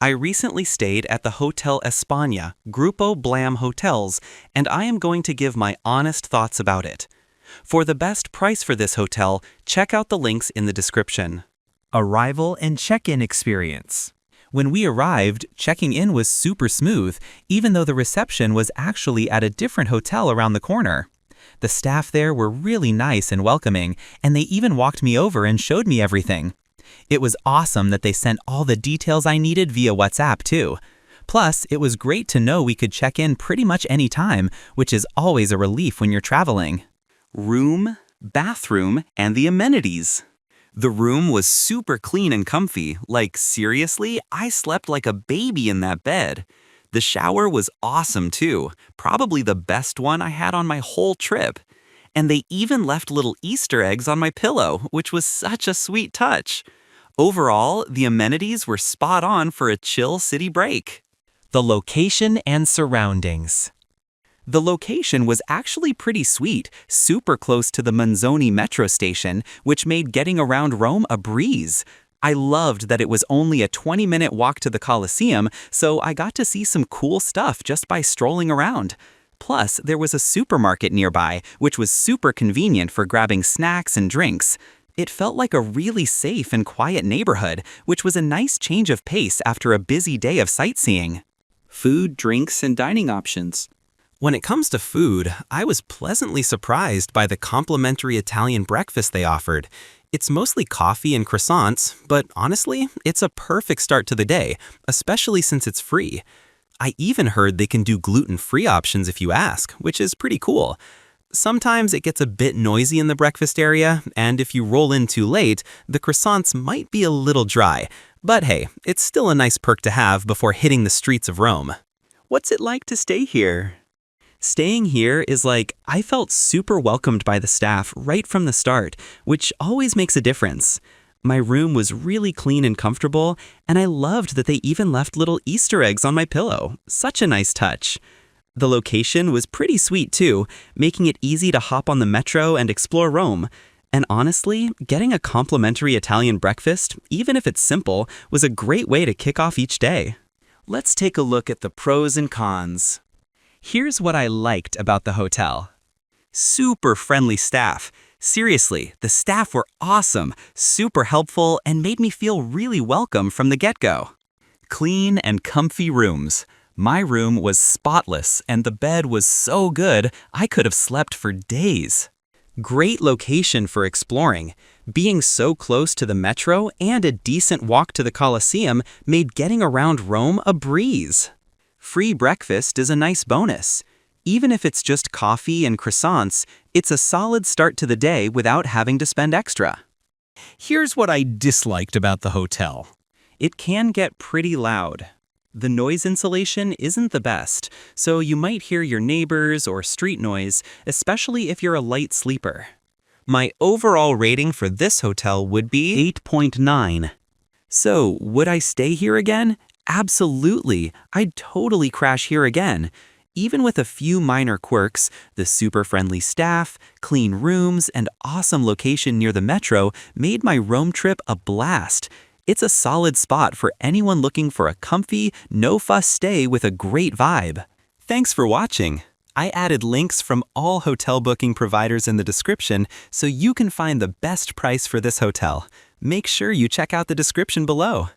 I recently stayed at the Hotel Espana, Gruppo BLAM Hotels, and I am going to give my honest thoughts about it. For the best price for this hotel, check out the links in the description. Arrival and check-in experience. When we arrived, checking in was super smooth, even though the reception was actually at a different hotel around the corner. The staff there were really nice and welcoming, and they even walked me over and showed me everything. It was awesome that they sent all the details I needed via WhatsApp too. Plus, it was great to know we could check in pretty much any time, which is always a relief when you're traveling. Room, bathroom, and the amenities. The room was super clean and comfy. Like, seriously, I slept like a baby in that bed. The shower was awesome too, probably the best one I had on my whole trip. And they even left little Easter eggs on my pillow, which was such a sweet touch. Overall, the amenities were spot on for a chill city break. The location and surroundings. The location was actually pretty sweet, super close to the Manzoni metro station, which made getting around Rome a breeze. I loved that it was only a 20-minute walk to the Colosseum, so I got to see some cool stuff just by strolling around. Plus, there was a supermarket nearby, which was super convenient for grabbing snacks and drinks. It felt like a really safe and quiet neighborhood, which was a nice change of pace after a busy day of sightseeing. Food, drinks, and dining options. When it comes to food, I was pleasantly surprised by the complimentary Italian breakfast they offered. It's mostly coffee and croissants, but honestly, it's a perfect start to the day, especially since it's free. I even heard they can do gluten-free options if you ask, which is pretty cool. Sometimes it gets a bit noisy in the breakfast area, and if you roll in too late, the croissants might be a little dry. But hey, it's still a nice perk to have before hitting the streets of Rome. What's it like to stay here? Staying here is like, I felt super welcomed by the staff right from the start, which always makes a difference. My room was really clean and comfortable, and I loved that they even left little Easter eggs on my pillow. Such a nice touch. The location was pretty sweet too, making it easy to hop on the metro and explore Rome. And honestly, getting a complimentary Italian breakfast, even if it's simple, was a great way to kick off each day. Let's take a look at the pros and cons. Here's what I liked about the hotel. Super friendly staff. Seriously, the staff were awesome, super helpful, and made me feel really welcome from the get-go. Clean and comfy rooms. My room was spotless, and the bed was so good, I could have slept for days. Great location for exploring. Being so close to the metro and a decent walk to the Colosseum made getting around Rome a breeze. Free breakfast is a nice bonus. Even if it's just coffee and croissants, it's a solid start to the day without having to spend extra. Here's what I disliked about the hotel. It can get pretty loud. The noise insulation isn't the best, so you might hear your neighbors or street noise, especially if you're a light sleeper. My overall rating for this hotel would be 8.9. So, would I stay here again? Absolutely. I'd totally crash here again. Even with a few minor quirks, the super friendly staff, clean rooms, and awesome location near the metro made my Rome trip a blast. It's a solid spot for anyone looking for a comfy, no-fuss stay with a great vibe. Thanks for watching. I added links from all hotel booking providers in the description so you can find the best price for this hotel. Make sure you check out the description below.